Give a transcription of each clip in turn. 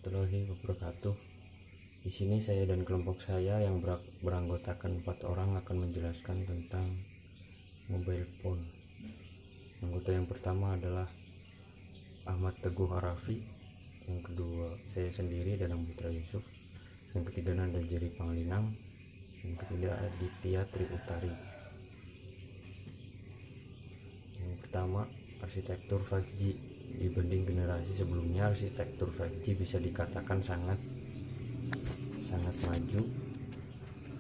warahmatullahi wabarakatuh. Di sini saya dan kelompok saya yang beranggotakan 4 orang akan menjelaskan tentang mobile phone. Anggota yang pertama adalah Ahmad Teguh Arafi, yang kedua saya sendiri Danang Putra Yusuf, yang ketiga Nanda Jeri Panglinang, yang ketiga Aditya Tri Utari. Yang pertama, arsitektur 5G. Dibanding generasi sebelumnya, arsitektur 5G bisa dikatakan sangat maju.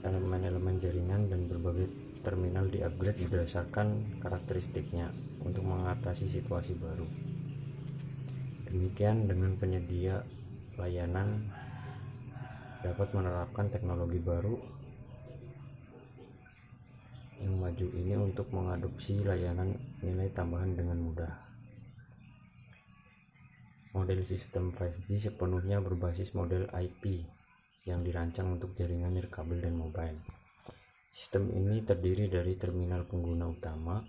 Elemen-elemen jaringan dan berbagai terminal di-upgrade berdasarkan karakteristiknya untuk mengatasi situasi baru. Demikian dengan penyedia layanan dapat menerapkan teknologi baru yang maju ini untuk mengadopsi layanan nilai tambahan dengan mudah. Model sistem 5G sepenuhnya berbasis model IP yang dirancang untuk jaringan nirkabel dan mobile. Sistem ini terdiri dari terminal pengguna utama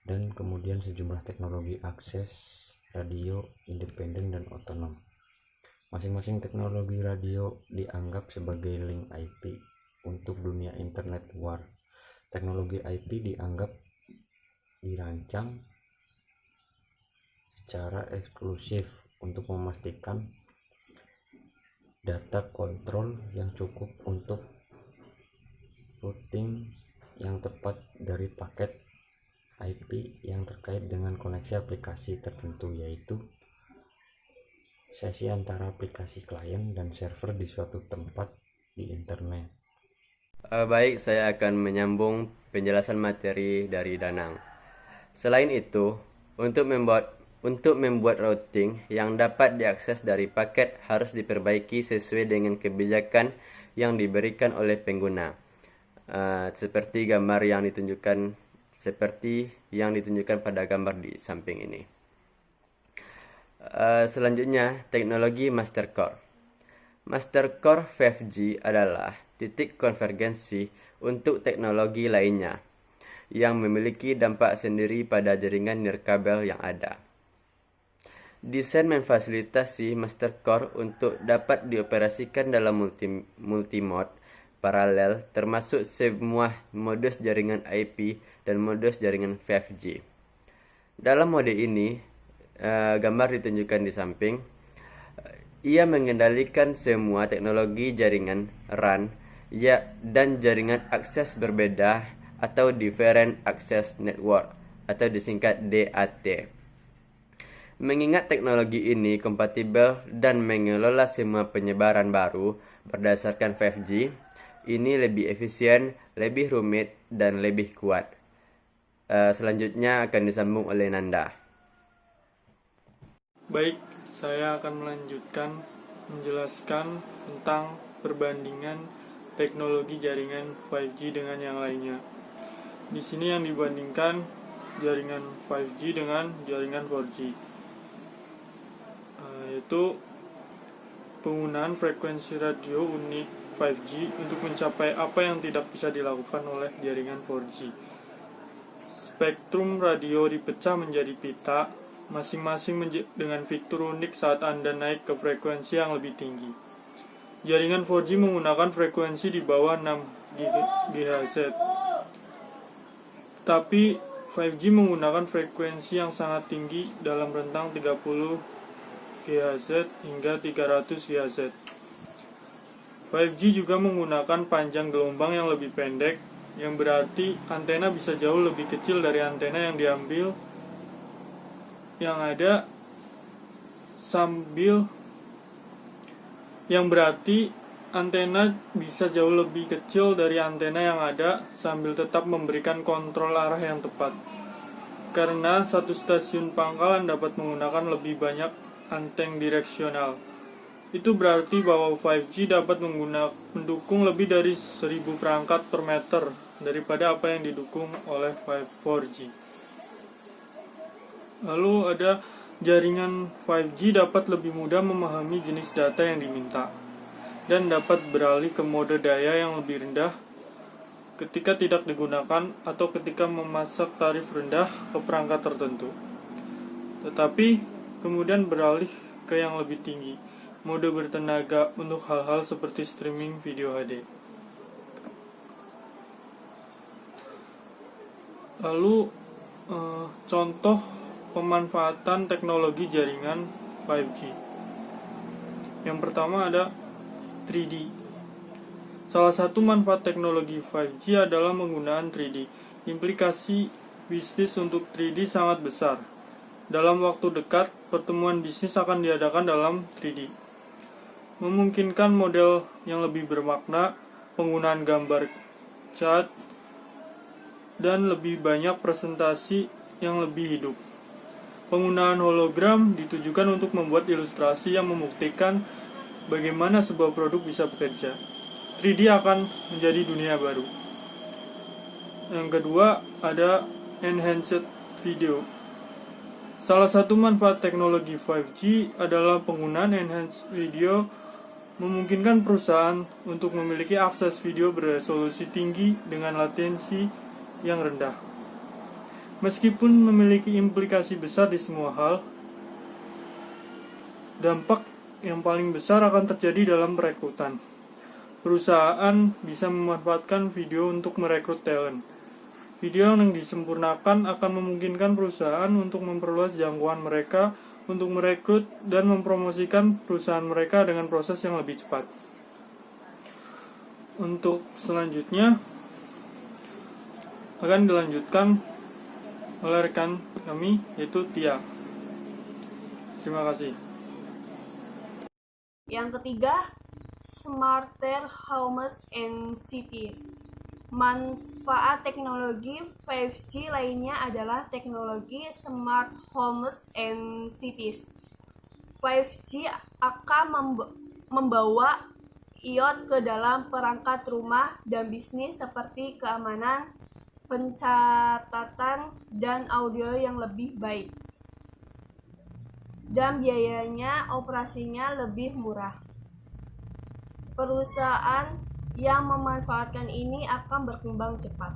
dan kemudian sejumlah teknologi akses radio independen dan otonom. Masing-masing teknologi radio dianggap sebagai link IP untuk dunia internet war. Teknologi IP dianggap dirancang secara eksklusif untuk memastikan data kontrol yang cukup untuk routing yang tepat dari paket IP yang terkait dengan koneksi aplikasi tertentu, yaitu sesi antara aplikasi klien dan server di suatu tempat di internet. Baik, saya akan menyambung penjelasan materi dari Danang. Selain itu, untuk membuat routing yang dapat diakses dari paket harus diperbaiki sesuai dengan kebijakan yang diberikan oleh pengguna. Seperti yang ditunjukkan pada gambar di samping ini. Selanjutnya, teknologi Master Core. Master Core 5G adalah titik konvergensi untuk teknologi lainnya yang memiliki dampak sendiri pada jaringan nirkabel yang ada. Desain memfasilitasi master core untuk dapat dioperasikan dalam multimode paralel, termasuk semua modus jaringan IP dan modus jaringan 5G. Dalam mode ini, gambar ditunjukkan di samping, ia mengendalikan semua teknologi jaringan RAN dan jaringan akses berbeda atau Different Access Network atau disingkat DAT. Mengingat teknologi ini kompatibel dan mengelola semua penyebaran baru berdasarkan 5G, ini lebih efisien, lebih rumit, dan lebih kuat. Selanjutnya akan disambung oleh Nanda. Baik, saya akan melanjutkan menjelaskan tentang perbandingan teknologi jaringan 5G dengan yang lainnya. Di sini yang dibandingkan jaringan 5G dengan jaringan 4G. Yaitu penggunaan frekuensi radio unik 5G untuk mencapai apa yang tidak bisa dilakukan oleh jaringan 4G. Spektrum radio dipecah menjadi pita, masing-masing dengan fitur unik saat Anda naik ke frekuensi yang lebih tinggi. Jaringan 4G menggunakan frekuensi di bawah 6 GHz. Tetapi 5G menggunakan frekuensi yang sangat tinggi dalam rentang 30 GHz hingga 300 GHz. 5G juga menggunakan panjang gelombang yang lebih pendek, yang berarti antena bisa jauh lebih kecil dari antena yang diambil yang ada sambil tetap memberikan kontrol arah yang tepat. Karena satu stasiun pangkalan dapat menggunakan lebih banyak anteng direksional. Itu berarti bahwa 5G dapat mendukung lebih dari 1000 perangkat per meter daripada apa yang didukung oleh 4G. Lalu ada jaringan 5G dapat lebih mudah memahami jenis data yang diminta dan dapat beralih ke mode daya yang lebih rendah ketika tidak digunakan atau ketika memasak tarif rendah ke perangkat tertentu. Tetapi kemudian beralih ke yang lebih tinggi, mode bertenaga untuk hal-hal seperti streaming video HD. Lalu contoh pemanfaatan teknologi jaringan 5G. Yang pertama ada 3D. Salah satu manfaat teknologi 5G adalah penggunaan 3D. Implikasi bisnis untuk 3D sangat besar. Dalam waktu dekat, pertemuan bisnis akan diadakan dalam 3D. Memungkinkan model yang lebih bermakna, penggunaan gambar cat, dan lebih banyak presentasi yang lebih hidup. Penggunaan hologram ditujukan untuk membuat ilustrasi yang membuktikan bagaimana sebuah produk bisa bekerja. 3D akan menjadi dunia baru. Yang kedua ada enhanced video. Salah satu manfaat teknologi 5G adalah penggunaan enhanced video memungkinkan perusahaan untuk memiliki akses video beresolusi tinggi dengan latensi yang rendah. Meskipun memiliki implikasi besar di semua hal, dampak yang paling besar akan terjadi dalam perekrutan. Perusahaan bisa memanfaatkan video untuk merekrut talent. Video yang disempurnakan akan memungkinkan perusahaan untuk memperluas jangkauan mereka untuk merekrut dan mempromosikan perusahaan mereka dengan proses yang lebih cepat. Untuk selanjutnya akan dilanjutkan oleh rekan kami, yaitu Tia. Terima kasih. Yang ketiga, smarter homes and cities. Manfaat teknologi 5G lainnya adalah teknologi smart homes and cities. 5G akan membawa IoT ke dalam perangkat rumah dan bisnis seperti keamanan, pencatatan, dan audio yang lebih baik. Dan biayanya operasinya lebih murah. Perusahaan yang memanfaatkan ini akan berkembang cepat.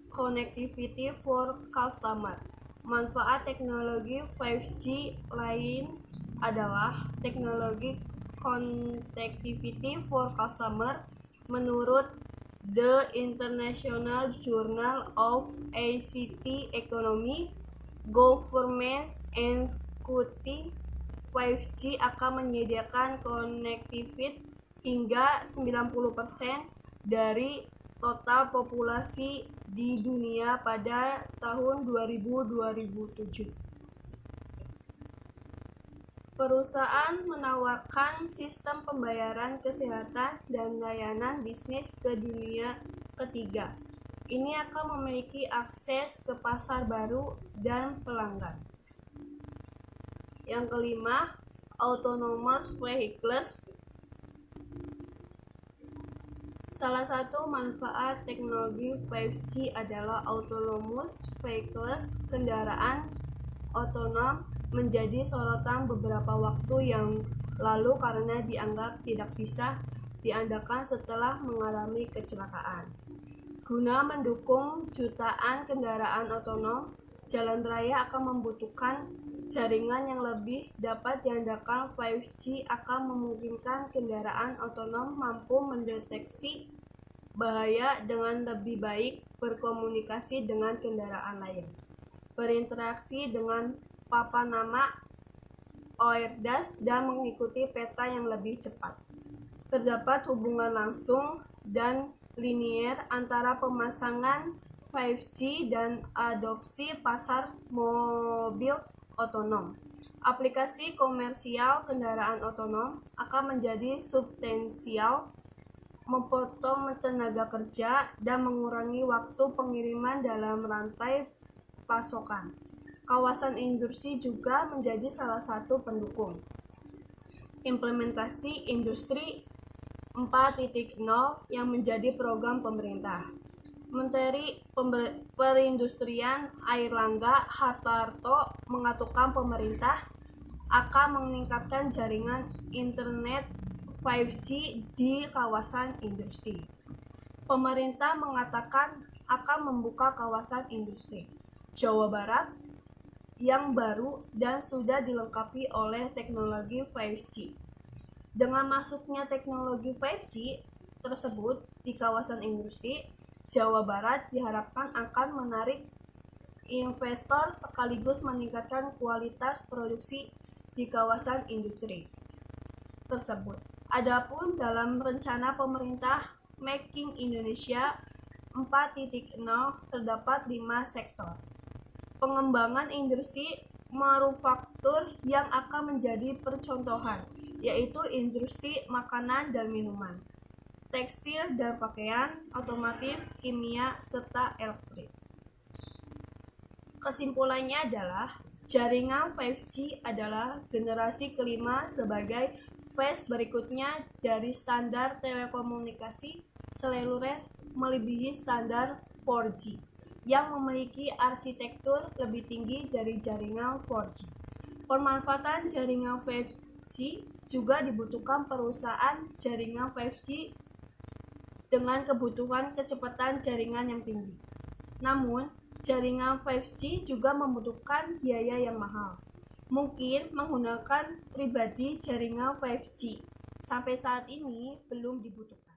Connectivity for customer. Manfaat teknologi 5G lain adalah teknologi connectivity for customer. Menurut The International Journal of ICT Economy, Governance and Security, 5G akan menyediakan konektivitas hingga 90% dari total populasi di dunia pada tahun 2007. Perusahaan menawarkan sistem pembayaran kesehatan dan layanan bisnis ke dunia ketiga. Ini akan memiliki akses ke pasar baru dan pelanggan. Yang kelima, autonomous vehicles. Salah satu manfaat teknologi 5G adalah autonomous vehicles. Kendaraan otonom menjadi sorotan beberapa waktu yang lalu karena dianggap tidak bisa diandalkan setelah mengalami kecelakaan. Guna mendukung jutaan kendaraan otonom, jalan raya akan membutuhkan jaringan yang lebih dapat diandalkan. 5G akan memungkinkan kendaraan otonom mampu mendeteksi bahaya dengan lebih baik, berkomunikasi dengan kendaraan lain, berinteraksi dengan papan nama ORDAS, dan mengikuti peta yang lebih cepat. Terdapat hubungan langsung dan linier antara pemasangan 5G dan adopsi pasar mobil otonom. Aplikasi komersial kendaraan otonom akan menjadi substansial, memotong tenaga kerja dan mengurangi waktu pengiriman dalam rantai pasokan. Kawasan industri juga menjadi salah satu pendukung. Implementasi Industri 4.0 yang menjadi program pemerintah. Menteri Perindustrian Airlangga Hartarto mengatakan pemerintah akan meningkatkan jaringan internet 5G di kawasan industri. Pemerintah mengatakan akan membuka kawasan industri Jawa Barat, yang baru dan sudah dilengkapi oleh teknologi 5G. Dengan masuknya teknologi 5G tersebut di kawasan industri, Jawa Barat diharapkan akan menarik investor sekaligus meningkatkan kualitas produksi di kawasan industri tersebut. Adapun dalam rencana pemerintah Making Indonesia 4.0 terdapat 5 sektor. Pengembangan industri manufaktur yang akan menjadi percontohan, yaitu industri makanan dan minuman, tekstil dan pakaian, otomotif, kimia, serta elektrik. Kesimpulannya adalah jaringan 5G adalah generasi kelima sebagai phase berikutnya dari standar telekomunikasi seluler melebihi standar 4G yang memiliki arsitektur lebih tinggi dari jaringan 4G. Pemanfaatan jaringan 5G juga dibutuhkan perusahaan jaringan 5G dengan kebutuhan kecepatan jaringan yang tinggi. Namun, jaringan 5G juga membutuhkan biaya yang mahal. Mungkin menggunakan pribadi jaringan 5G sampai saat ini belum dibutuhkan.